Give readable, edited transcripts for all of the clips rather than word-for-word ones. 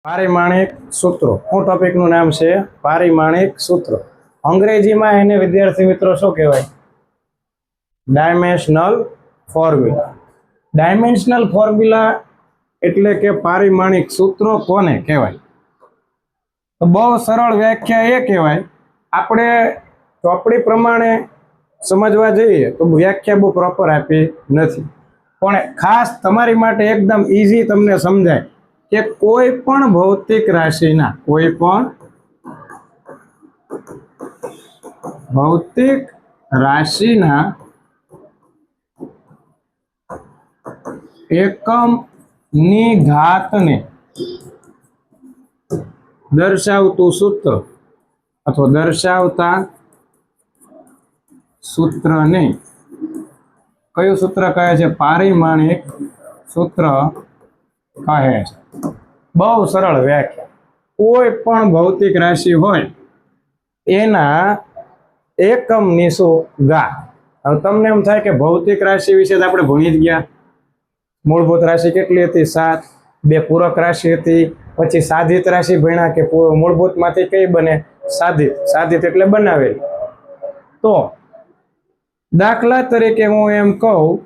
પારિમાણિક સૂત્રો હું ટોપિકનું નામ છે પારિમાણિક સૂત્રો। અંગ્રેજીમાં એને વિદ્યાર્થી મિત્રો શું કહેવાય? Dimensional formula. ડાયમેન્શનલ ફોર્મ્યુલા એટલે કે પારિમાણિક સૂત્રો કોને કહેવાય? તો બહુ સરળ વ્યાખ્યા એ કહેવાય। આપણે ચોપડી પ્રમાણે સમજવા જઈએ તો વ્યાખ્યા બહુ પ્રોપર આપી નથી, પણ ખાસ તમારી માટે એકદમ ઈઝી તમને સમજાય કે કોઈ પણ ભૌતિક રાશિના એકમની ઘાતને દર્શાવતું સૂત્ર અથવા દર્શાવતા સૂત્રને કયું સૂત્ર કહે છે? પારિમાણિક સૂત્ર કહે છે। બહુ સરળ વ્યાખ્યા। કોઈ પણ ભૌતિક રાશિ હોય એના એકમની શું ઘાત। હવે તમને એમ થાય કે ભૌતિક રાશિ વિશે તો આપણે ભણી જ ગયા। મૂળભૂત રાશિ કેટલી હતી? 7। 2 પૂરક રાશિ હતી, પછી સાધિત રાશિ ભણ્યા કે મૂળભૂતમાંથી કઈ બને? સાધિત એટલે બનાવેલી। તો દાખલા તરીકે હું એમ કહું,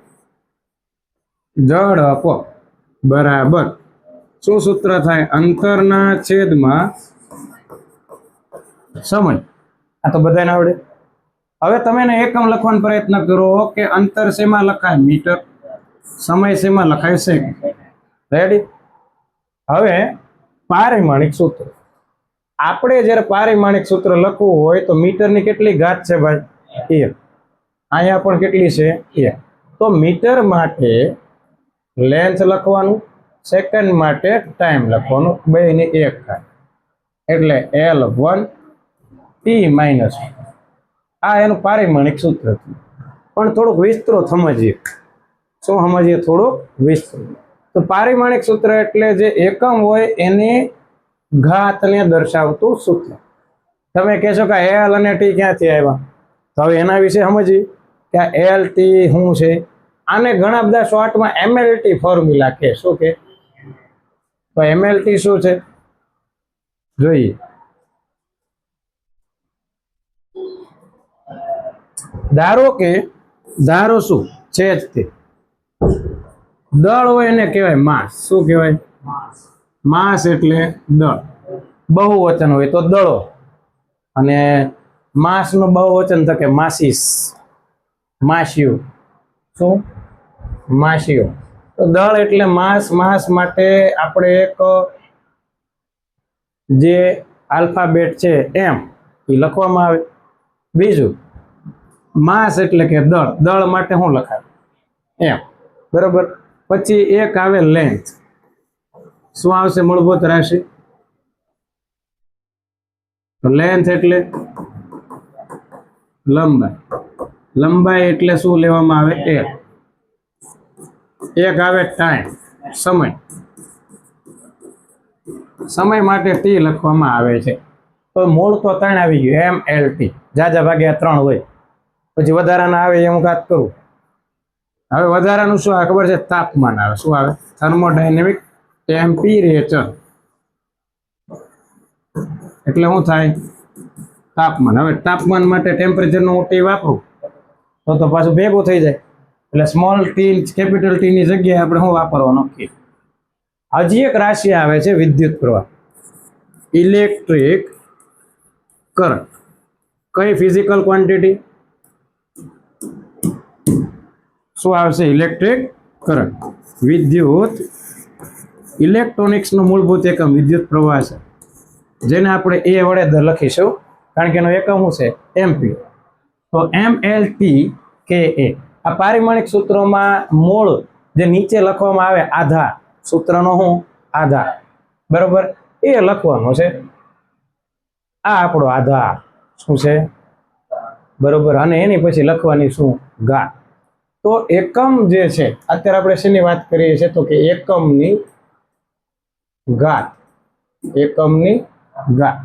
ઝડપ બરાબર શું સૂત્ર થાય? અંતરના છેદમાં સમય। આ તો બધાને આવડે। હવે તમે એને એકમ લખવાનો પ્રયત્ન કરો કે અંતર શેમાં લખાય? મીટર। સમય શેમાં લખાય? સેકન્ડ। રેડી? હવે પારિમાણિક સૂત્ર, આપણે જ્યારે પારિમાણિક સૂત્ર લખવું હોય તો મીટરની કેટલી ઘાત છે ભાઈ? 1। અહીંયા પણ કેટલી છે? 1। તો મીટર માટે લેન્થ લખવાનું, સેકન્ડ માટે ટાઈમ લખવાનું, બેની 1 થાય એટલે L1 T - આ એનું પારિમાણિક સૂત્ર છે। પણ થોડુંક વિસ્તૃત સમજીએ। શું સમજીએ? થોડુંક વિસ્તૃત। તો પારિમાણિક સૂત્ર એટલે જે એકમ હોય એની ઘાતને દર્શાવતું સૂત્ર। તમે કહેશો કે L અને T ક્યાંથી આવ્યા? તો હવે એના વિશે સમજીએ કે આ LT શું છે। આને ઘણા બધા શોર્ટમાં MLT ફોર્મ્યુલા કહે। શું કે? તો MLT શું છે જોઈએ। ધારો શું છે જ તે દળ હોય એને કહેવાય માસ। શું કહેવાય? માસ એટલે દળ। બહુવચન હોય તો દળો, અને માસનું બહુવચન થકે માસીસ, માસ્યું। શું? માસ્યું। તો દળ એટલે માસ। માસ માટે આપણે એક જે આલ્ફાબેટ છે M એ લખવામાં આવે। બીજું માસ એટલે કે દળ, દળ માટે શું લખાય? M, બરોબર। પછી એક આવે લેન્થ। શું આવશે? મૂળભૂત રાશિ। લેન્થ એટલે લંબાઈ। લંબાઈ એટલે શું લેવામાં આવે? L। એક આવે ટાઈમ, સમય। સમય માટે T લખવામાં આવે છે। તો મૂળ તો 3 આવી ગયું, MLT। જાજા ભાગે 3 હોય, પછી વધારાના આવે એ હું વાત કરું। હવે વધારાનું શું આવે ખબર છે? તાપમાન આવે। શું આવે? થર્મોડાયનેમિક ટેમ્પરેચર એટલે શું થાય? તાપમાન। હવે તાપમાન માટે ટેમ્પરેચરનું હું T વાપરું તો પાછું ભેગું થઈ જાય, એટલે સ્મોલ ટી કેપિટલ T ની જગ્યાએ આપણે શું વાપરવાનું? હજી એક રાશિ આવે છે વિદ્યુત પ્રવાહ, ઇલેક્ટ્રિક કરંટ। કઈ ફિઝિકલ ક્વોન્ટિટી? શું આવશે? Electric current. વિદ્યુત ઇલેક્ટ્રોનિક્સનું મૂળભૂત એકમ વિદ્યુત પ્રવાહ છે, જેને આપણે A વડે લખીશું કારણ કે એનો એકમ શું છે? એમ્પિયર। તો MLT KA। આ પારિમાણિક સૂત્રોમાં મૂળ જે નીચે લખવામાં આવે આધાર, સૂત્રનો શું? આધાર, બરોબર, એ લખવાનો છે। આ આપણો આધાર શું છે? બરોબર। અને એની પછી લખવાની શું? ઘાત। તો એકમ જે છે, અત્યારે આપણે શેની વાત કરીએ છીએ? તો કે એકમની ઘાત। એકમની ઘાત।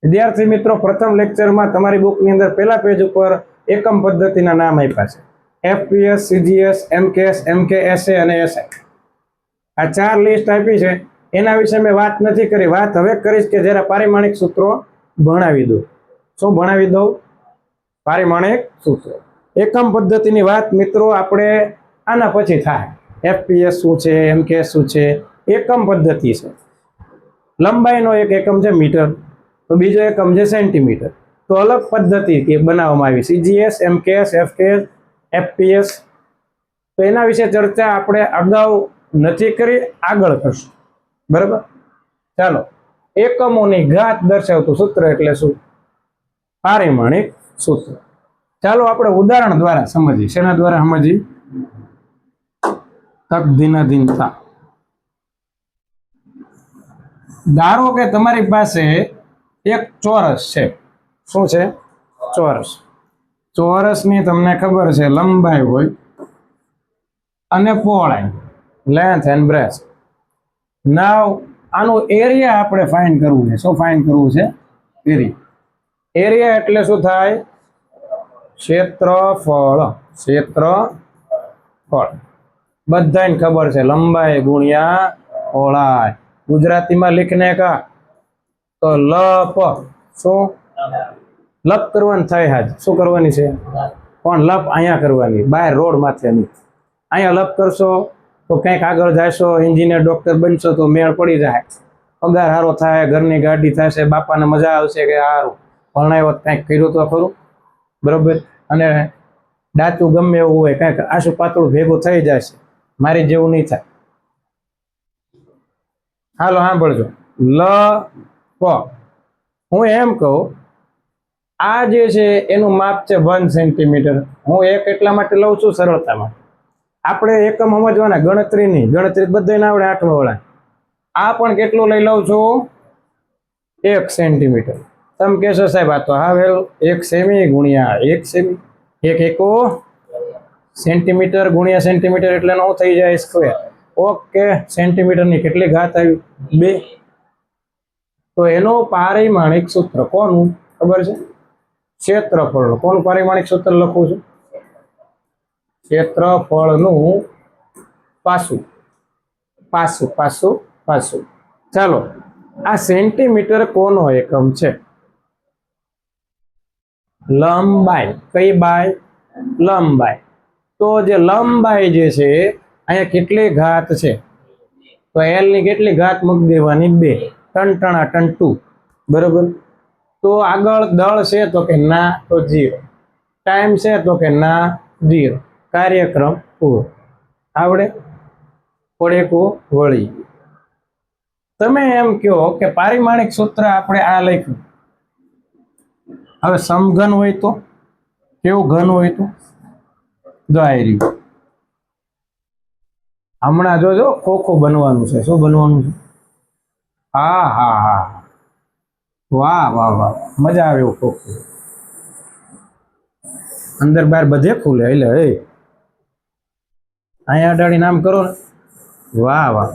વિદ્યાર્થી મિત્રો, પ્રથમ લેક્ચરમાં તમારી બુકની અંદર પહેલા પેજ ઉપર એકમ પદ્ધતિના નામ આપ્યા છે। FPS, CGS, MKS, MKSA અને SI। આ 4 લિસ્ટ આપી છે। એના વિશે મેં વાત નથી કરી. વાત હવે કરીશ કે જરા પારિમાણિક સૂત્રો ભણાવી દો. શું ભણાવી દઉં? પારિમાણિક સૂત્રો. એકમ પદ્ધતિની વાત મિત્રો આપણે આના પછી થાય. એફપીએસ શું છે, એમકેએસ શું છે, એકમ પદ્ધતિ છે. લંબાઈનો એક એકમ છે મીટર, તો બીજો એકમ છે સેન્ટીમીટર. તો અલગ પદ્ધતિ બનાવવામાં આવી, સીજીએસ, એમકેએસ, એફકેએસ, એફપીએસ. તો એના વિશે ચર્ચા આપણે અગાઉ નથી કરી, આગળ કરશું. બરાબર? ચાલો, એકમોની ઘાત દર્શાવતું સૂત્ર એટલે શું? પારિમાણિક સૂત્ર. ચાલો આપણે ઉદાહરણ દ્વારા સમજીએ. શેના દ્વારા સમજીએ? તકધીનધીનતા. ધારો કે તમારી પાસે એક ચોરસ છે. શું છે? ચોરસ. ચોરસની તમને ખબર છે લંબાઈ હોય અને પહોળાઈ, લેન્થ એન્ડ બ્રેથ. નાવ આનું એરિયા આપણે ફાઇન્ડ કરવું છે. શું ફાઇન્ડ કરવું છે? એરિયા. એરિયા એટલે શું થાય? ક્ષેત્રફળ. ક્ષેત્રફળ બધાને ખબર છે, લંબાઈ ગુણ્યા પહોળાઈ. ગુજરાતીમાં લીખને કા તો લપ. શું લપ કરવાની થાય? હાજ શું કરવાની છે? પણ લપ અહીંયા કરવાની, બહાર રોડ માથે નહીં. અહીંયા લપ કરશો તો કંઈક આગળ જશો, એન્જિનિયર ડોક્ટર બનશો તો મેળ પડી જાય, પગાર સારો થાય, ઘરની ગાડી થશે, બાપાને મજા આવશે કે સારું ભણાવ્યો, કંઈક કર્યું તો ખરું. બરોબર? અને ડાચું ગમે એવું હોય, કંઈક આસુ પાતળું ભેગું થઈ જશે, મારી જેવું નહીં થાય. હાલો સાંભળજો. લ પ. હું એમ કહું, આ જે છે એનું માપ છે 1 સેન્ટીમીટર. હું એક એટલા માટે લઉં છું સરળતામાં. આપણે એકમ સમજવાના, ગણતરીની. ગણતરી બધાને આવડે, 8મા વાળા. આ પણ કેટલું લઈ લઉં છું? 1 સેન્ટીમીટર. તમે કહેશો સાહેબ આ તો હાવેલ 1 સેમી ગુણ્યા 1 સેમી, 1 એકો સેન્ટીમીટર ગુણ્યા સેન્ટીમીટર એટલે નો થઈ જાય સ્ક્વેર. ઓકે, સેન્ટીમીટરની કેટલી ઘાત આવી? 2. તો એનો પારિમાણિક સૂત્ર કોનું ખબર છે? ક્ષેત્રફળનું. કોનું પારિમાણિક સૂત્ર લખું છું? ક્ષેત્રફળનું પાસું. પાસું પાસું પાસું. ચાલો, આ સેન્ટીમીટર કોનો એકમ છે? લંબાઈ. કઈ બાય? લંબાઈ. તો જે લંબાઈ જે છે અહીંયા કેટલી ઘાત છે? તો એલ ની કેટલી ઘાત મૂકી દેવાની? 2. ટનટણા ટન 2. બરોબર? તો આગળ દળ છે તો કે ના, તો 0. ટાઈમ છે તો કે ના, 0. કાર્યક્રમ પૂરો. આવડે? પડેકો વળી. તમે એમ કહો કે પારિમાણિક સૂત્ર આપણે આ લખ્યું. હવે સમઘન હોય તો કેવું ઘન હોય તો? જો આ રહ્યું. હમણાં જોજો ખોખું બનવાનું છે. શું બનવાનું છે? હા હા હા, વાહ વાહ વાહ, મજા આવે એવું ખોખું. અંદર બહાર બધે ખુલે. એટલે અહીંયા અડાડી નામ કરો ને, વાહ વાહ,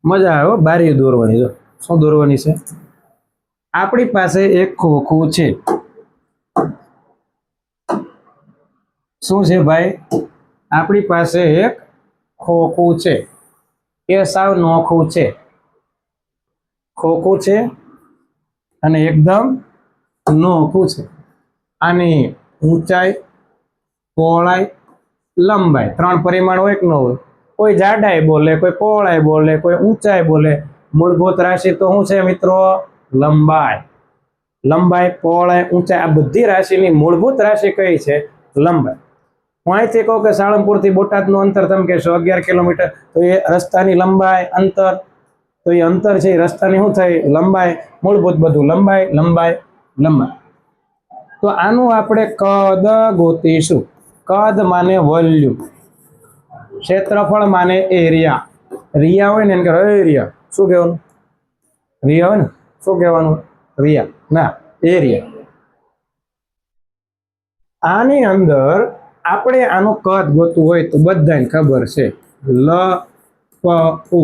મજા આવે. બારી દોરવાની. જો શું દોરવાની છે? આપણી પાસે એક ખોખું છે. શું છે ભાઈ? આપણી પાસે એક ખોખું છે. એ સાવ નોખું છે. ખોખું છે અને એકદમ નોખું છે. આની ઊંચાઈ, પહોળાઈ, લંબાઈ 3 પરિમાણ હોય કે ન હોય? કોઈ જાડાઈ બોલે, કોઈ પહોળાઈ બોલે, કોઈ ઊંચાઈ બોલે. મૂળભૂત રાશિ તો શું છે મિત્રો? લંબાઈ. લંબાઈ, પહોળાઈ, ઊંચાઈ, આ બધી રાશિની મૂળભૂત રાશિ કઈ છે? લંબાઈ. હું અહીંથી કહું કે સાળંગપુરથી બોટાદનું અંતર તમે કહેશો 11 કિલોમીટર, તો એ રસ્તાની લંબાઈ, અંતર. તો એ અંતર છે એ રસ્તાની શું થઈ? લંબાઈ. મૂળભૂત બધું લંબાઈ લંબાઈ લંબાઈ. તો આનું આપણે કદ ગોતીશું. કદ માને વોલ્યુમ, ક્ષેત્રફળ માને એરિયા. રિયા હોય ને એને કહેવાય એરિયા. શું કહેવાનું? રિયા હોય ને, શું કહેવાનું? રિયા ના, એરિયા. આની અંદર આપણે આનું કદ ગોતવું હોય તો બધાને ખબર છે, લ પ ઉ.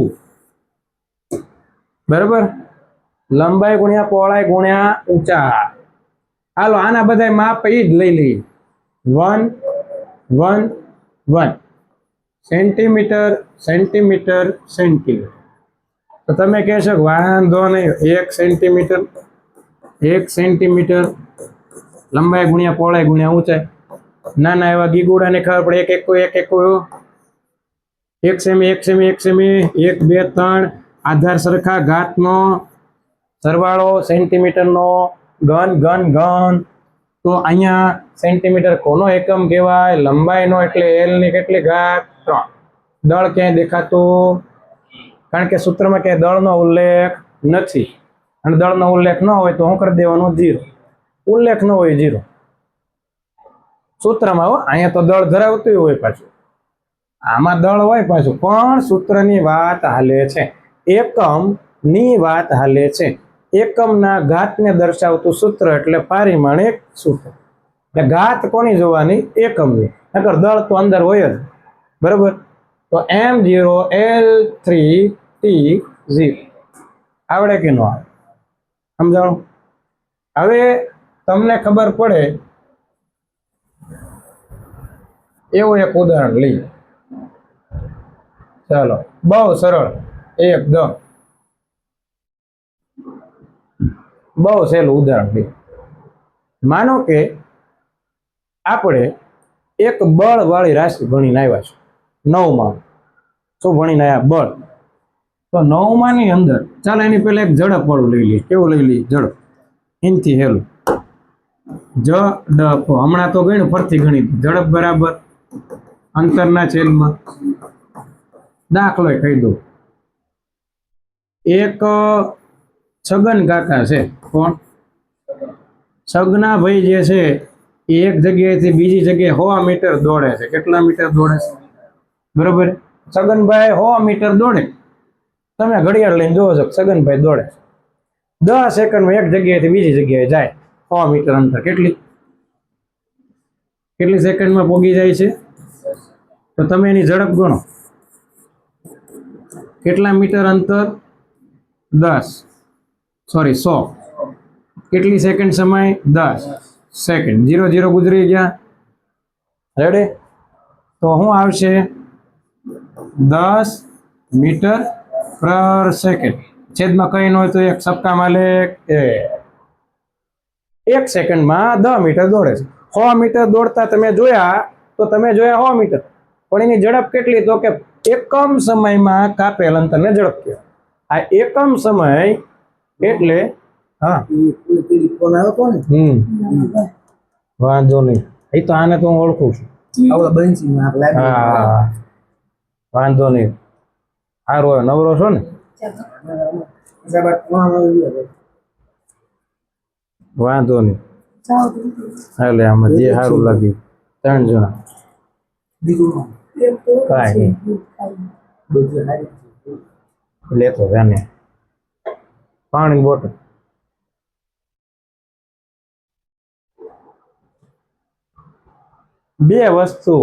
બરાબર? લંબાઈ ગુણ્યા પહોળાઈ ગુણ્યા ઊંચા. હાલો આના બધા માપ એ જ લઈ લઈએ. 1 1 1. Centimetre centimetre centimetre. તો તમે કહેશો કે વાંધો નહીં, 1 સેન્ટીમીટર લંબાઈ ગુણ્યા પહોળાઈ ગુણ્યા ઊંચાઈ. નાના એવા ગીગુડાને ખબર પડે, એક એક 1 સેમી 1 સેમી 1 સેમી 1 2 3 આધાર સરખા ઘાતનો સરવાળો સેન્ટીમીટરનો ઘન ઘન ઘન. તો અહીંયા સેન્ટીમીટર કોનો એકમ કહેવાય? લંબાઈનો, એટલે એલ ની કેટલી ઘાત? 3. દળ ક્યાંય દેખાતું? કારણ કે સૂત્રમાં ક્યાંય દળનો ઉલ્લેખ નથી, અને દળનો ઉલ્લેખ ન હોય તો શું કરી દેવાનું? 0. ઉલ્લેખ ન હોય 0 સૂત્રમાં. હો, અહીંયા તો દળ ધરાવતું હોય પાછું, આમાં દળ હોય પાછું, પણ સૂત્રની વાત હાલે છે, એકમની વાત હાલે છે. એકમના ઘાતને દર્શાવતું સૂત્ર એટલે પારિમાણિક સૂત્ર. એટલે ઘાત કોની જોવાની? એકમની. નકર દળ તો અંદર હોય જ, બરોબર. તો m0 L3T0 આવડે કે ન આવે? સમજાણું? હવે તમને ખબર પડે એવું એક ઉદાહરણ લઈએ. ચાલો, બહુ સરળ, એકદમ બહુ સહેલું ઉદાહરણ લઈએ. માનો કે આપણે એક બળ વાળી રાશિ ભણીને આવ્યા છે, 9માં. શું ભણીને આવ્યા? બળ. તો 9માં ની અંદર ચાલો એની પહેલા એક ઝડપ વાળું લઈ લઈએ. કેવું લઈ લઈએ? ઝડપ. એનથી હેલું ઝડપ. હમણાં તો ગણ્યું, ફરતી ગણી. ઝડપ બરાબર અંતરના છેદમાં. દાખલો કહી દઉં. એક છગન કાકા છે. કોણ? છગના ભાઈ જે છે એ એક જગ્યાએથી બીજી જગ્યાએ 100 મીટર દોડે છે. કેટલા મીટર દોડે છે? બરોબર. છગનભાઈ 100 મીટર દોડે. તમે ઘડિયાળ લઈને જોવો છો, છગનભાઈ દોડે 10 સેકન્ડમાં એક જગ્યાએથી બીજી જગ્યાએ જાય. 100 મીટર અંતર કેટલી સેકન્ડમાં પહોંચી જાય છે? તો તમે એની ઝડપ ગણો. કેટલા મીટર અંતર? 100. કેટલી સેકન્ડ સમય? 10 સેકન્ડ. 0 0 ગુજરી ગયા. રેડી? તો શું આવશે? 10 મીટર પર સેકન્ડ. છેદમાં કઈ ન હોય તો એક સપ્તાહ માલિક 1 સેકન્ડમાં 10 મીટર દોડે છે. 100 મીટર દોડતા તમે જોયા, તો તમે જોયા 100 મીટર, પણ એની ઝડપ કેટલી? તો કે એકમ સમયમાં કાપેલ અંતરને ઝડપ કહેવાય. આ એકમ સમય એટલે હા, વાંધો નહીં, એ તો આને તો હું ઓળખું છું. હા, વાંધો નહીં, સારું. નવરો છો ને? વાંધો નહીં, એટલે આમાં જે સારું લાગ્યું. 3 જણા કાંઈ નહીં, લેતો જાને પાણી બોટલ. બે વસ્તુ.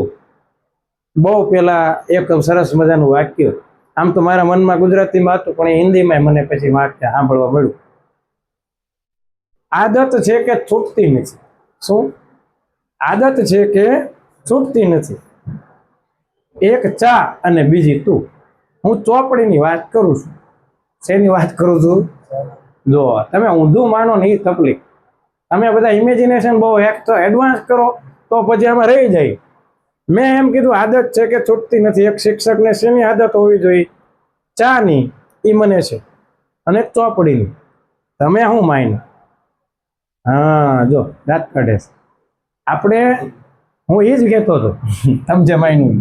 બહુ પેલા એક સરસ મજાનું વાક્ય, આમ તો મારા મનમાં ગુજરાતીમાં હતું, પણ એ હિન્દીમાં મને પછી વાક્ય સાંભળવા મળ્યું. આદત છે કે છૂટતી નથી. શું આદત છે કે છૂટતી નથી? એક ચા અને બીજી તું. હું ચોપડીની વાત કરું છું. શેની વાત કરું છું? જો તમે ઊંધું માનો ને એ તકલીફ. તમે બધા ઇમેજિનેશન બહુ એક તો એડવાન્સ કરો તો પછી આમાં રહી જાય. મેં એમ કીધું આદત છે કે છૂટતી નથી. એક શિક્ષકને શેની આદત હોવી જોઈએ? ચાની. એ મને છે. અને ચોપડીની. તમે શું માયનો? હા, જો દાંત કાઢે છે. આપણે હું એ જ કહેતો હતો, સમજે માયનું.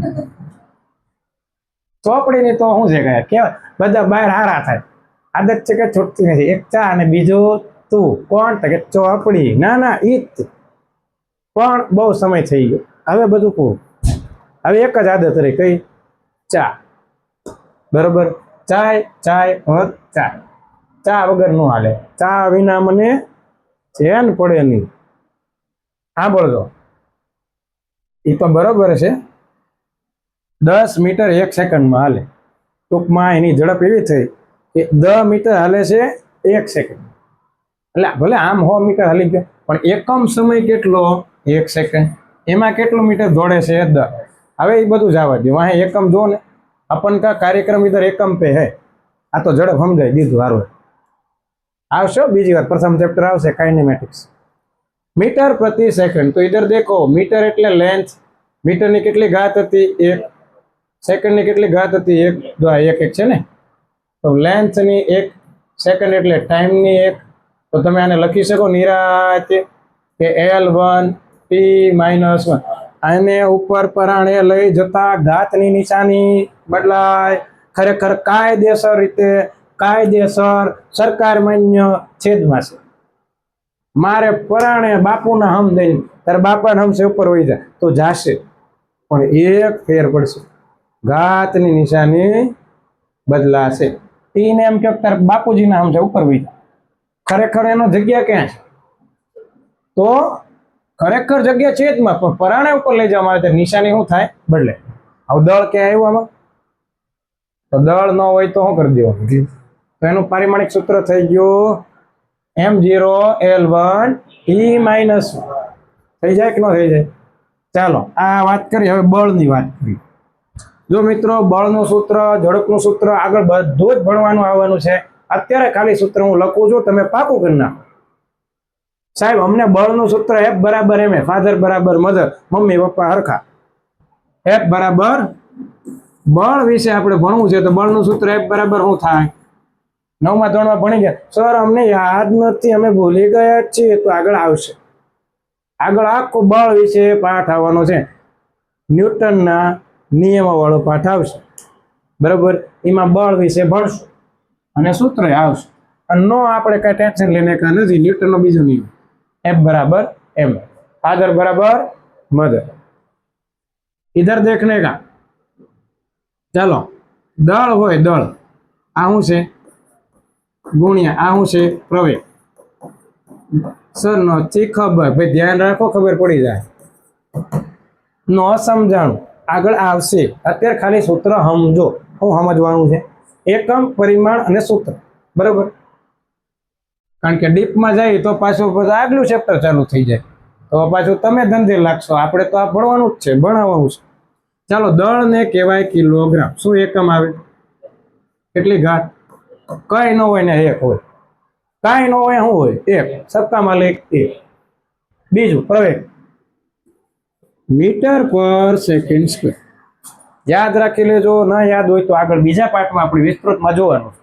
ચોપડીની તો શું છે કે બધા બહાર હારા થાય. આદત છે કે છૂટતી નથી. એક ચા અને બીજો તું. કોણ? કે ચોપડી. ના ઈ જ. પણ બહુ સમય થઈ ગયો, હવે બધું પૂરું. હવે એક જ આદત રહી. કઈ? ચા. બરોબર. ચા વગર નું હાલે. ચા વિના મને ચેન પડે નહીં. સાંભળજો, એ તો બરોબર છે. 10 મીટર 1 સેકન્ડમાં હાલે. ટૂંકમાં એની ઝડપ એવી થઈ કે 10 મીટર હાલે છે 1 સેકન્ડ. એટલે ભલે આમ 100 મીટર હાલી ગયો, પણ એકમ સમય કેટલો? 1 સેકન્ડ. એમાં કેટલું મીટર દોડે છે? 10. હવે એ બધું જવા દો, वहाँ એકમ જો ને, अपन का कार्यक्रम इधर एकम पे है। આ તો ઝડપ સમજાઈ દીધું હારું આવશે બીજી વાર પ્રથમ ચેપ્ટર આવશે કાઇનેમેટિક્સ मीटर प्रति सेकंड तो इधर देखो मीटर એટલે લેન્થ मीटर ની કેટલી ઘાત હતી 1 સેકન્ડ ની કેટલી ઘાત હતી 1 જો આ 1 1 છે ને તો લેન્થ ની 1 સેકન્ડ એટલે ટાઈમ ની 1 તો તમે આને લખી શકો નિરાતે કે L1 t -1 આને ઉપર પરાણે લઈ જતા ઘાતની નિશાની બદલાય ખરેખર કાયદેસર રીતે કાયદેસર સરકાર માન્ય છેદમાં છે मारे पराणे बापूना हम दई तार बापा हम से ऊपर होई जाए तो जाशे पण एक फेर पड़शे घातनी निशानी बदलाशे टी ने एम के तार बापूजी ना हम से ऊपर होई जाए खरेखर एनो जग्या क्या है तो खरेखर जग्या छे ज में पराणे ऊपर लई जवा मारे निशानी शुं थाय बदले अब दळ क्या आव्युं आमां तो दळ न होय तो शुं करी देवानुं तो एनुं पारिमाणिक सूत्र थई गयुं M0 L1 T माइनस થઈ જાય કે ન થઈ જાય ચાલો આ વાત કરી હવે બળની વાત કરી જો મિત્રો બળનું સૂત્ર ઝડપનું સૂત્ર આગળ બધું જ ભણવાનું આવવાનું છે અત્યારે ખાલી સૂત્ર હું લખું છું તમે પાકું કરી નાખો સાહેબ અમને બળનું સૂત્ર F બરાબર m ફાધર બરાબર મધર મમ્મી પપ્પા હરખા F બરાબર બળ વિશે આપણે ભણવું છે તો બળનું સૂત્ર F બરાબર શું થાય 9માં 3માં ભણી ગયા સર અમને યાદ નથી અમે ભૂલી ગયા છીએ તો આગળ આવશે આગળ આખો બળ વિશે પાઠ આવવાનો છે ન્યૂટનના નિયમવાળો પાઠ આવશે બરાબર એમાં બળ વિશે ભણશું અને સૂત્ર આવશે અને નો આપણે કઈ ટેન્શન લેને કા નથી ન્યૂટનનો બીજો નિયમ F बराबर m फादर बराबर मदर इधर देखने का चलो दल होय दल आ हूँ से गुणिया आ हूँ से प्रवेग सर नो ची खबर भाई ध्यान रखो खबर पड़ी जाए नो समझाणु आगळ आवशे अत्यारे खाली सूत्र समझो हूँ समझवानुं छे एकम परिमाण अने सूत्र बराबर कारण के डीप में जाए तो पाछो आगलू चेप्टर चालू थी जाए तो पाछो तमे धंधे लागशो आपणे तो आ भणवानुं ज छे भणाववानुं छे चालो दळ ने कहेवाय किलोग्राम शुं एकम आवे કેટલી ઘાત કઈ ન હોય ને એક હોય કાંઈ ન હોય શું હોય એક સત્તા માં એક એક બીજું પ્રવેગ મીટર પર સેકન્ડ સ્ક્વેર યાદ રાખી લેજો ન યાદ હોય તો આગળ બીજા પાઠમાં આપણે વિસ્તૃતમાં જોવાનું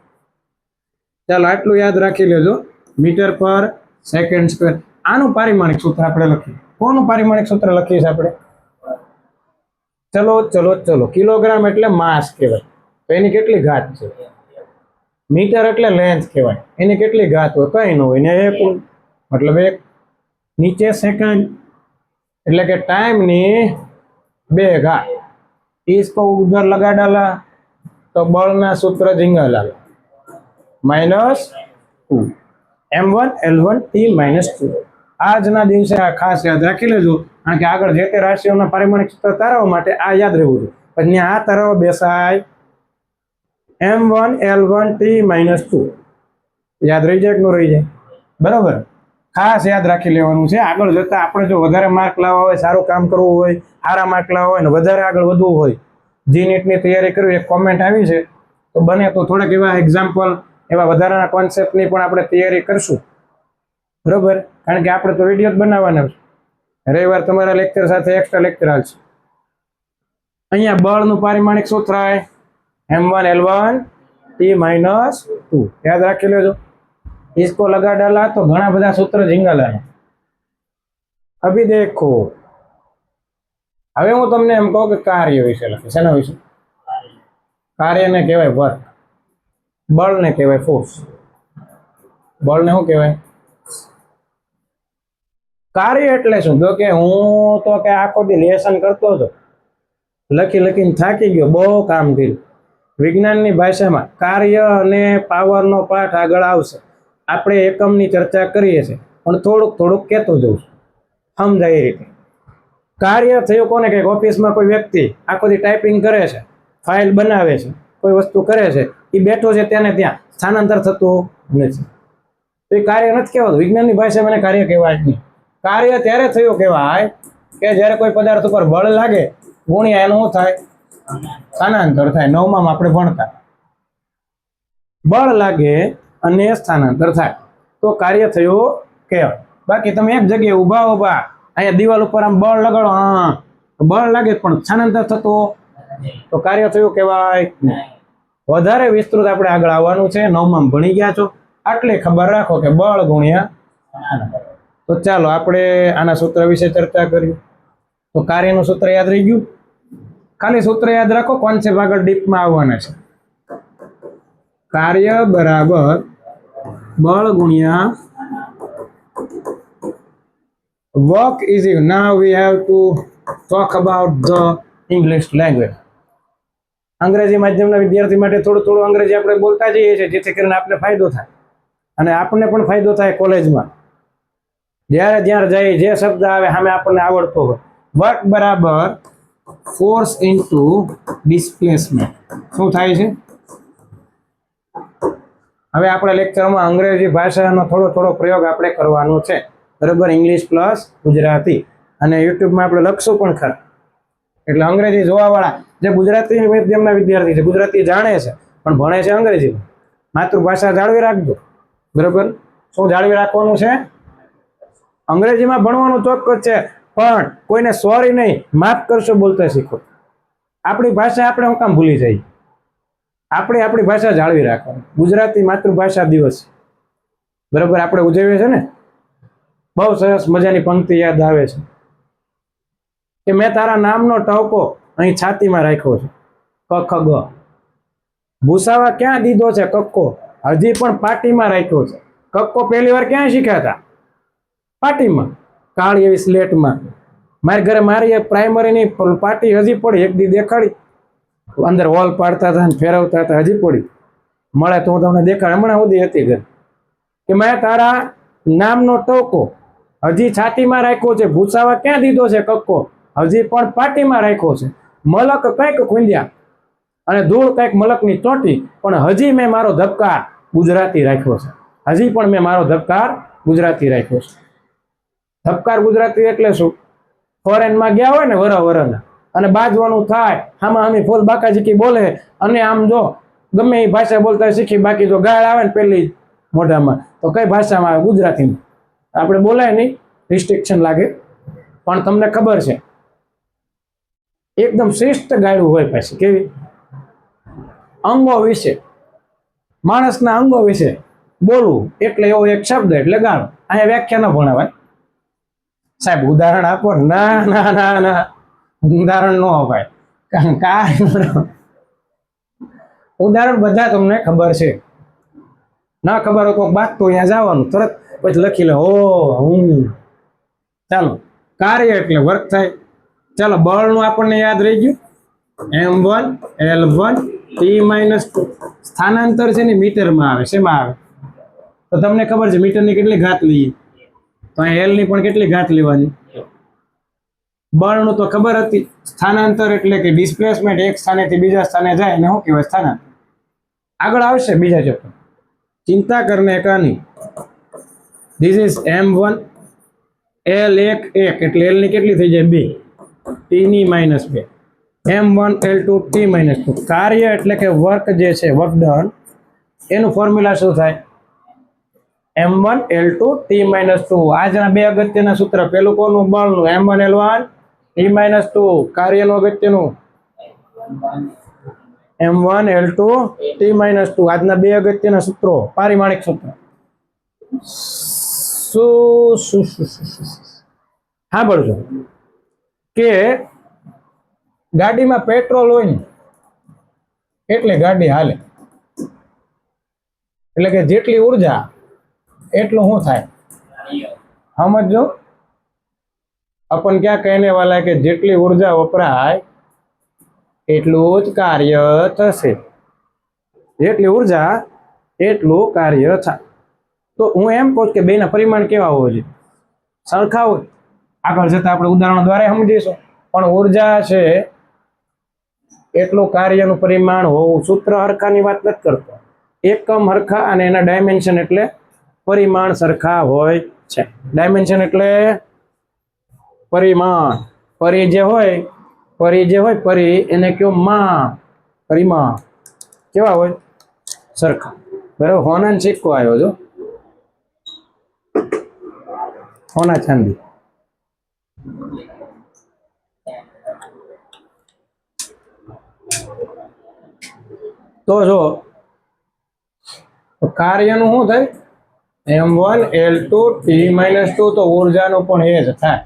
ચાલો આટલું યાદ રાખી લેજો મીટર પર સેકન્ડ સ્ક્વેર આનું પારિમાણિક સૂત્ર આપણે લખીએ કોનું પારિમાણિક સૂત્ર લખીએ છીએ આપણે ચલો ચલો ચલો કિલોગ્રામ એટલે માસ કહેવાય તો એની કેટલી ઘાત છે मीटर એટલે લેન્થ કહેવાય એની કેટલી ઘાત હોય કઈ ન હોય ને એક મતલબ એક નીચે સેકન્ડ એટલે કે टाइम ની 2 घात इसको उधर लगा डाला तो बलना सूत्र झींगा लाला -2 m1 l1 t -2 આજના દિવસે આ ખાસ યાદ રાખી લેજો કારણ કે આગળ જે તે રાશિઓના પારિમાણિક સૂત્ર તારવવા માટે આ યાદ રહેવું જોઈએ પછી આ તારવવા બેસાય M1 L1 T -2 याद रही जाए कि न रही जाए बराबर खास याद राखी लेवानुं छे आगळ जता आपणे जो वधारे मार्क लाववा होय सारू काम करवुं होय सारा मार्क लाववा होय ने वधारे आगळ वधवुं होय जी नीट ની તૈયારી કરવી એક કોમેન્ટ આવી છે તો બને તો થોડાક એવા એક્ઝામ્પલ એવા વધારાના કોન્સેપ્ટની પણ આપણે તૈયારી કરશું બરાબર કારણ કે આપણે તો વિડિયો જ બનાવવાના છે રવિવાર તમારા લેક્ચર સાથે એક્સ્ટ્રા લેક્ચર આવશે અહીંયા બળનું પારિમાણિક સૂત્ર આવે M1 L1 T -2 याद रखी लो इसको लगा डाला तो घना बधा सूत्र झींगा लाना अभी देखो हवे हूँ तमने एम कहूँ कि कार्य विषय लखी शेना विषय कार्य ने कहेवाय वर्क बल ने कहेवाय फोर्स बल ने शुं कहेवाय कार्य एटले शुं तो के हूँ तो के आखो दी लेसन करतो हतो लखी लखीने थाकी गयो बहु काम कर्युं विज्ञाननी भाषामां कार्य अने पावरनो पाठ आगळ आवशे आपणे एकमनी चर्चा करीए छीए पण थोडुंक थोडुंक कहेतो जऊं समजाय ए रीते कार्य थयुं कोने के ऑफिसमां कोई व्यक्ति आखो दी टाइपिंग करे छे फाइल बनावे छे कोई वस्तु करे छे ई बेठो छे त्याने त्यां स्थानांतर थतुं नथी तो ए कार्य नथी कहेवातुं विज्ञाननी भाषामां कार्य कहेवाय नहीं कार्य त्यारे थयुं कहेवाय के ज्यारे कोई पदार्थ पर बळ लागे ગુણ્યા એનું શું થાય? સ્થાનાંતર થાય. 9માં આપણે ભણતા બળ લાગે અને સ્થાનાંતર થાય તો કાર્ય થયું કહેવાય. બાકી તમે એક જગ્યાએ ઊભા અહીંયા દિવાલ ઉપર આમ બળ લગાડો, હા બળ લાગે પણ સ્થાનાંતર થતો તો કાર્ય થયું કહેવાય. વધારે વિસ્તૃત આપણે આગળ આવવાનું છે. 9માં ભણી ગયા છો આટલે ખબર રાખો કે બળ ગુણ્યા. તો ચાલો આપણે આના સૂત્ર વિશે ચર્ચા કરીએ. તો કાર્યનું સૂત્ર યાદ રહી ગયું? ખાલી સૂત્ર યાદ રાખો, કોન્સેપ્ટ આગળ ડીપમાં આવવાના છે. કાર્ય બરાબર બળ ગુણ્યા work is equal. Now we have to talk about the English language. અંગ્રેજી માધ્યમના વિદ્યાર્થી માટે થોડું અંગ્રેજી આપણે બોલતા જઈએ છીએ જેથી કરીને આપણે ફાયદો થાય અને આપણને પણ ફાયદો થાય. કોલેજમાં જ્યારે જાય જે શબ્દ આવે સામે આપણને આવડતો હોય. વર્ક બરાબર ફોર્સ ઇન્ટુ ડિસ્પ્લેસમેન્ટ. શું થાય છે? હવે આપણા લેક્ચરમાં અંગ્રેજી ભાષાનો થોડો પ્રયોગ આપણે કરવાનો છે, બરાબર? English plus Gujarati. અને યુટ્યુબમાં આપણે લખશું પણ ખરા. એટલે અંગ્રેજી જોવાવાળા જે ગુજરાતી માધ્યમના વિદ્યાર્થી છે, ગુજરાતી જાણે છે પણ ભણે છે અંગ્રેજીમાં, માતૃભાષા જાળવી રાખજો, બરાબર? શું જાળવી રાખવાનું છે? અંગ્રેજીમાં ભણવાનું ચોક્કસ છે પણ કોઈને સોરી નહીં, માફ કરશો બોલતા શીખો. આપણી ભાષા આપણે હું કામ ભૂલી જઈએ? આપણી ભાષા જાળવી રાખવાની. ગુજરાતી માતૃભાષા દિવસ, બરાબર, આપણે ઉજવીએ છીએ ને. બહુ સરસ મજાની પંક્તિ યાદ આવે છે કે મેં તારા નામનો ટહુકો અહીં છાતીમાં રાખ્યો છે. ક ખ ગ. ભૂસાવા ક્યાં દીધો છે? કક્કો હજી પણ પાટીમાં રાખ્યો છે. કક્કો પહેલી વાર ક્યાં શીખ્યા હતા? પાટીમાં, કાળી એવી સ્લેટમાં. મારી ઘરે મારી પ્રાઇમરીની પાટી હજી પડી, એક દી દેખાડી. અંદર હોલ પાડતા હતા ને ફેરવતા હતા, હજી પડી. મળે તો હું તમને દેખાડ. હમણાં સુધી હતી ઘર કે મેં તારા નામનો ટહુકો હજી છાતીમાં રાખ્યો છે. ભૂસાવા ક્યાં દીધો છે? કક્કો હજી પણ પાટીમાં રાખ્યો છે. મલક કંઈક ખૂંદ્યા અને ધૂળ કંઈક મલકની ચોંટી, પણ હજી મેં મારો ધબકાર ગુજરાતી રાખ્યો છે. હજી પણ મેં મારો ધબકાર ગુજરાતી રાખ્યો છે. ધબકાર ગુજરાતી એટલે શું? ફોરેનમાં ગયા હોય ને વરના અને બાજવાનું થાય, આમાં ફૂલ બાકાજીકી બોલે અને આમ જો ગમે એ ભાષા બોલતા શીખી, બાકી જો ગાળ આવે ને પેલી મોઢામાં તો કઈ ભાષામાં આવે? ગુજરાતીમાં. આપણે બોલાય નહીં, રિસ્ટ્રિક્શન લાગે. પણ તમને ખબર છે એકદમ શ્રેષ્ઠ ગાળું હોય પાછી. કેવી? અંગો વિશે, માણસના અંગો વિશે બોલવું એટલે એવો એક શબ્દ એટલે ગાળો. અહીંયા વ્યાખ્યા ન ભણાવાય. સાહેબ ઉદાહરણ આપો. ના ના ના ના, ઉદાહરણ ન અપાય. ઉદાહરણ બધા તમને ખબર છે. ના ખબર હોય કોઈ બાદ તો અહીંયા જવાનું તરત પછી લખી લે. ચાલો, કાર્ય એટલે વર્ક થાય. ચાલો, બળનું આપણને યાદ રહી ગયું. M1 L1 T-2. સ્થાનાંતર છે ને મીટરમાં આવે. શેમાં આવે? તો તમને ખબર છે મીટરની કેટલી ઘાત લઈએ? તો અહીં L ની પણ કેટલી ઘાત લેવાની? બળનું તો ખબર હતી. સ્થાનાંતર એટલે કે ડિસ્પ્લેસમેન્ટ, એક સ્થાનેથી બીજા સ્થાને જાય એને શું કહેવાય? સ્થાનાંતર. આગળ આવશે બીજા ચેપ્ટર. ચિંતા કરને કા નહીં. ધીસ ઇઝ M1 L1 એટલે L ની કેટલી થઈ જાય? 2. T ની -2. M1 L2 T-2. કાર્ય એટલે કે વર્ક જે છે, વર્ક ડન, એનું ફોર્મ્યુલા શું થાય? M1 L2 T-2. આજના બે અગત્યના સૂત્ર. પેલું કોનું? બળનું. M1 L1 T-2. કાર્યનું અગત્યનું M1 L2 T-2. આજના બે અગત્યના સૂત્રો, પારિમાણિક સૂત્ર. સાંભળજો કે ગાડીમાં પેટ્રોલ હોય ને એટલે ગાડી હાલે. એટલે કે જેટલી ઉર્જા એટલું શું થાય? સમજો. अपन क्या कहने वाला है कि જેટલી ઉર્જા વપરાય એટલું જ કાર્ય થશે. જેટલી ઉર્જા એટલું કાર્ય થાય. તો હું એમ કહું કે બેના પરિમાણ કેવા હોવા જોઈએ? સરખા હોય. આગળ જતા આપણે ઉદાહરણ દ્વારા સમજીશું. પણ ઉર્જા છે એટલું કાર્યનું પરિમાણ હોવું. સૂત્ર હરખાની વાત નથી કરતો. એકમ હરખા અને એના ડાયમેન્શન એટલે પરિમાણ સરખા હોય છે. ડાયમેન્શન એટલે પરિમાણ. પરી જે હોય પરી જે હોય પરી એને કયો માં, પરિમાં કેવા હોય સરખા, બરાબર. હોના સિક્કો આવ્યો જો, હોના ચાંદી. તો જો કાર્યનું શું થાય, m1l2t-2, તો ઉર્જાનું પણ એ જ થાય.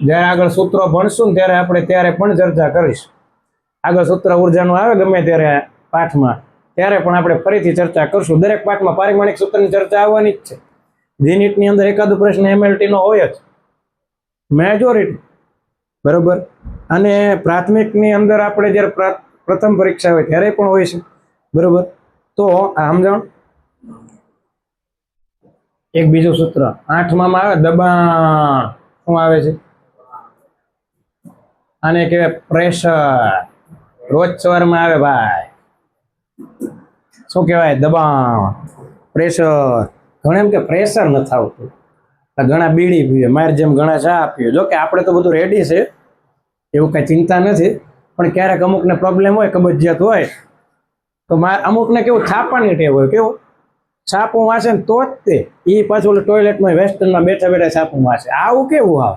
જ્યારે આગળ સૂત્રો ભણશું ને ત્યારે આપણે ત્યારે પણ ચર્ચા કરીશું. આગળ સૂત્ર ઉર્જાનું આવે ગમે ત્યારે પાઠમાં, ત્યારે પણ આપણે ફરીથી ચર્ચા કરશું. દરેક પાઠમાં પારિમાણિક સૂત્રની ચર્ચા આવવાની જ છે. જીનીટની અંદર એકાદો પ્રશ્ન MLT નો હોય જ મેજોરિટી, બરોબર. અને પ્રાથમિકની અંદર આપણે જ્યારે પ્રથમ પરીક્ષા હોય ત્યારે પણ હોય છે, બરોબર. તો આ સમજણ. એક બીજું સૂત્ર 8માં આવે દબાણ. શું આવે છે? આને કહેવાય પ્રેશર. રોજ સવારમાં આવે ભાઈ, શું કહેવાય? દબાણ, પ્રેશર. ઘણા એમ કે પ્રેશર નથી આવતું, ઘણા બીડી પીવે, મારે જેમ ઘણા ચા પીવે. જો કે આપણે તો બધું રેડી છે, એવું કઈ ચિંતા નથી. પણ ક્યારેક અમુકને પ્રોબ્લેમ હોય, કબજિયાત હોય, તો અમુકને કેવું છાપાની ટેવ હોય. કેવું છાપું વાંચે ને તો જ તે એ પાછું ટોયલેટમાં વેસ્ટર્નમાં બેઠા બેઠા છાપું વાંચે. આવું કેવું? આવ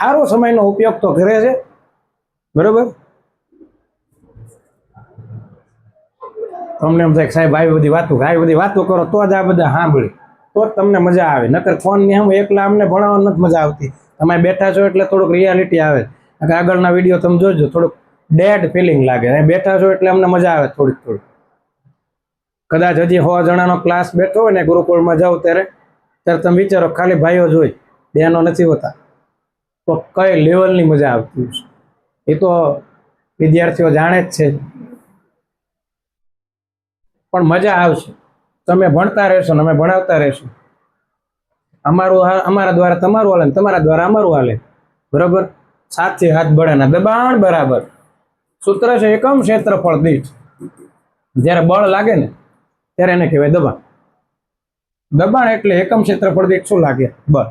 સારો સમયનો ઉપયોગ તો કરે છે, બરોબર. તમને એમ થાય કે સાહેબ આવી બધી વાતો કરો તો જ આ બધા સાંભળી, તો જ તમને મજા આવે. નકર ફોન ની હું એકલા અમને ભણાવવા નથી મજા આવતી. તમે બેઠા છો એટલે થોડુંક રિયાલિટી આવે. આગળના વિડીયો તમે જોજો, થોડુંક ડેડ ફિલિંગ લાગે. બેઠા છો એટલે અમને મજા આવે થોડીક. કદાચ હજી 100 જણાનો ક્લાસ બેઠો હોય ને ગુરુકુળમાં જાવ ત્યારે તમે વિચારો ખાલી ભાઈઓ જ હોય, બહેનો નથી હોતા, તો કઈ લેવલની મજા આવતી હશે. એ તો વિદ્યાર્થીઓ જાણે જ છે. પણ મજા આવશે. તમે ભણતા રહેશો ને અમે ભણાવતા રહેશું. અમારા દ્વારા તમારું હાલે, તમારા દ્વારા અમારું હાલે, બરોબર. સાથે હાથ બળાના દબાણ બરાબર. સૂત્ર છે એકમ ક્ષેત્રફળ દીઠ. જ્યારે બળ લાગે ને ત્યારે એને કહેવાય દબાણ. દબાણ એટલે એકમ ક્ષેત્રફળ દીઠ શું લાગે? બળ.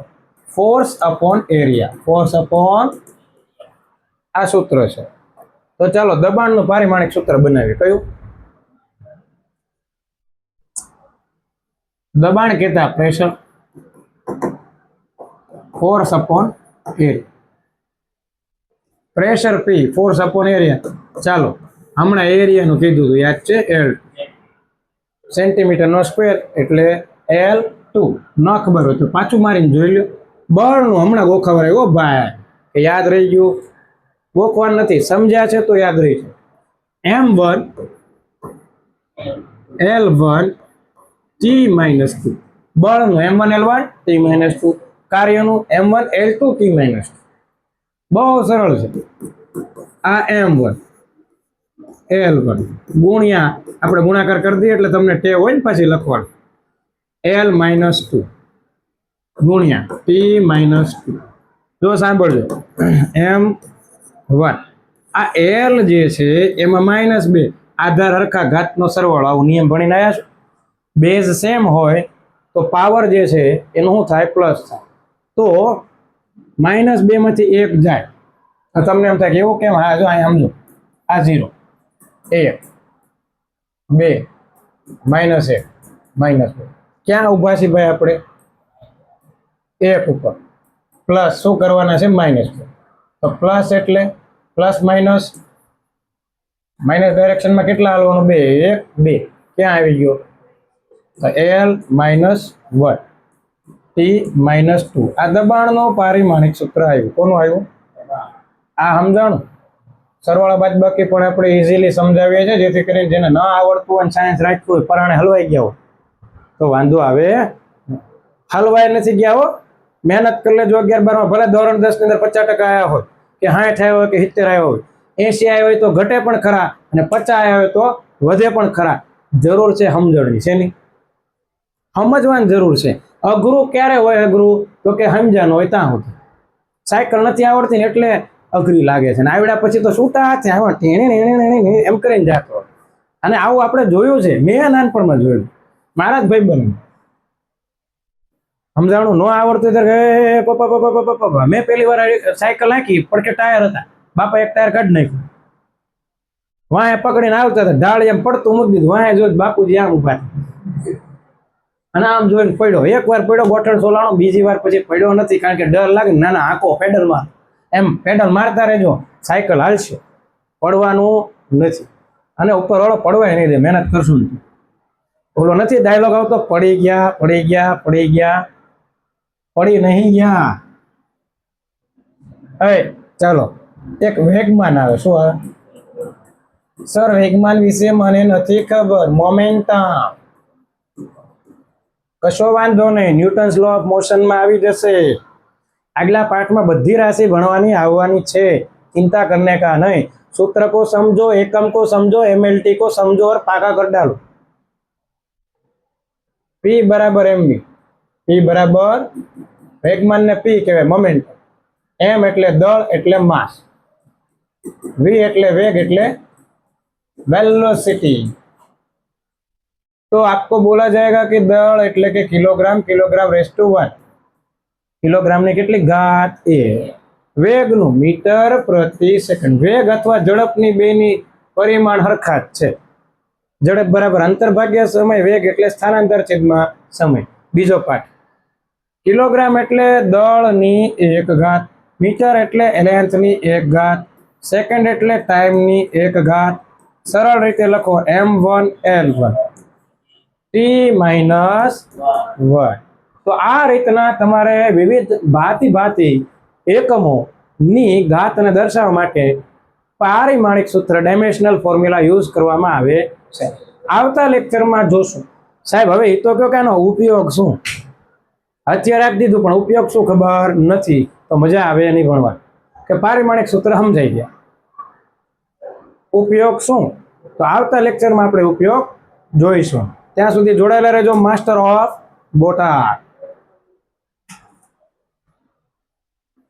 Force upon area. Force upon, આ સૂત્ર છે. તો ચાલો દબાણનું પારિમાણિક સૂત્ર બનાવીએ. કયું? દબાણ કહેતા pressure, force upon area. Pressure P, force upon area. ચાલો હમણાં એરિયાનું કીધું હતું, યાદ છે? L સેન્ટીમીટરનો સ્ક્વેર એટલે L2. ન ખબર હોય તો પાછું મારીને જોઈ લો. બળનું હમણાં ગોખાવરાય. ઓ ભાઈ, યાદ રહી ગયું? ગોખવાનું નથી, સમજ્યા છે તો યાદ રહી છે. M1 L1 T-2. બળનું M1 L1 T-2. કાર્યનું M1 L2 T-2. બહુ સરળ છે. આ M1 L1 ગુણ્યા આપણે ગુણાકાર કરી દઈએ એટલે તમને ટેવ હોય ને પાછી લખવાનું. L-2 ગુણ્યા T-2. જો સાંભળજો, M1 આ L જે છે એમાં -2 આધાર હરખા ઘાતનો સરવાળો. આવું નિયમ ભણીને આવ્યા છો. બેઝ સેમ હોય તો પાવર જે છે એનું શું થાય? પ્લસ થાય. તો -2 માંથી 1 જાય તો તમને એમ થાય કે એવું કેમ? હા જો અહીં સમજો, આ 0, 1, 2, -1, -2 ક્યાં ઉભા છે ભાઈ? આપણે 1 ઉપર. પ્લસ શું કરવાના છે? -2. તો પ્લસ એટલે પ્લસ માઇનસ, માઇનસ ડાયરેક્શનમાં કેટલા હાલવાનું? 2, 1, 2. ક્યાં આવી ગયો? L-1 T-2. આ દબાણનો પારિમાણિક સૂત્ર આવ્યું. કોનું આવ્યું? આ સમજાણું. સરવાળા બાદબાકી પણ આપણે ઇઝીલી સમજાવીએ છીએ, જેથી કરીને જેને ન આવડતું હોય, સાયન્સ રાખ્યું હોય, પરાણે હલવાઈ ગયા હોય તો વાંધો આવે. હલવાઈ નથી ગયા હો, મહેનત કરી લેજો. 11-12માં ભલે ધોરણ 10 ની અંદર 50% આવ્યા હોય, કે 60 આવ્યા હોય, કે 70 આવ્યા હોય, 80 આવ્યા હોય તો ઘટે પણ ખરા, અને 50 આવ્યા હોય તો વધે પણ ખરા. જરૂર છે સમજણની. શેની? સમજવાની જરૂર છે. અઘરું ક્યારે હોય? અઘરું તો કે સમજાનું હોય ત્યાં સુધી. સાયકલ નથી આવડતી ને એટલે અઘરી લાગે છે, ને આવડ્યા પછી તો છૂટા હાથે એમ કરીને જાતો. અને આવું આપણે જોયું છે. મેં નાનપણમાં જોયું. મારા જ ભાઈબંધ સમજાણું ન આવડતું ત્યારે પપ્પા મેં પહેલી વાર સાયકલ નાખી પણ કે ટાયર હતા, બાપા એક ટાયર કાઢી નાખ્યું, વાંહે પકડીને આવતા હતા, ઢાળી એમ પડતું મૂકી દીધું, વાંહે જોઈ બાપુજી આમ ઉભા અને આમ જોઈને પડ્યો. એક વાર પડ્યો ગોઠણ સોલાણો, બીજી વાર પછી પડ્યો નથી, કારણ કે ડર લાગે ને. નાના આંકો પેડલમાં એમ પેડલ મારતા રહેજો, સાયકલ હાલશે, પડવાનું નથી. અને ઉપર વાળો પડવાય નહીં દે, મહેનત કરશું ને. ઓલો નથી ડાયલોગ આવતો, પડી ગયા પડી ગયા પડી ગયા, પડી નહીં ગયા. હવે ચાલો એક વેગમાન આવે. શું આવે સર? વેગમાન વિશે મને નથી ખબર. મોમેન્ટમ. કશો વાંધો નહીં, ન્યૂટન્સ લો ઓફ મોશનમાં આવી જશે. આગલા પાઠમાં બધી રાશિ ભણવાની આવવાની છે, चिंता करने का नहीं. सूत्र को समझो, एकम को समझो, एमएलटी को समझो और पाका कर डालो. P बराबर mv. P बराबर वेगमान ने P कहेवाय मोमेंट. M એટલે દળ એટલે માસ, V એટલે वेग એટલે वेलोसिटी. तो आपको बोला जाएगा कि दળ એટલે કે kilogram, kilogram raise to 1, kilogram ની કેટલી ઘાત a. વેગ નું મીટર પ્રતિ સેકન્ડ. વેગ અથવા ઝડપની બેની પરિમાણ હરખા જ છે. ઝડપ બરાબર અંતર ભાગ્યા સમય, વેગ એટલે સ્થાનાંતર છેદમાં સમય. બીજો પાઠ. કિલોગ્રામ એટલે દળની એક ઘાત, મીટર એટલે લેન્થની એક ઘાત, સેકન્ડ એટલે ટાઈમની એક ઘાત. સરળ રીતે લખો m1 l1 t - 1. તો આ રીતના તમારે વિવિધ ભાતી એકમોની ઘાતને દર્શાવવા માટે પારિમાણિક સૂત્ર, ડાયમેન્શનલ ફોર્મ્યુલા યુઝ કરવામાં આવે છે. આવતા લેક્ચરમાં જોશું. સાહેબ હવે એ તો કહો કે આનો ઉપયોગ શું? અત્યારે આપી દીધું પણ ઉપયોગ શું ખબર નથી, તો મજા આવે નહીં ભણવા. કે પારિમાણિક સૂત્ર સમજાઈ ગયા, ઉપયોગ શું? તો આવતા લેક્ચરમાં આપણે ઉપયોગ જોઈશું. ત્યાં સુધી જોડાયેલા રહેજો. Master of Botad.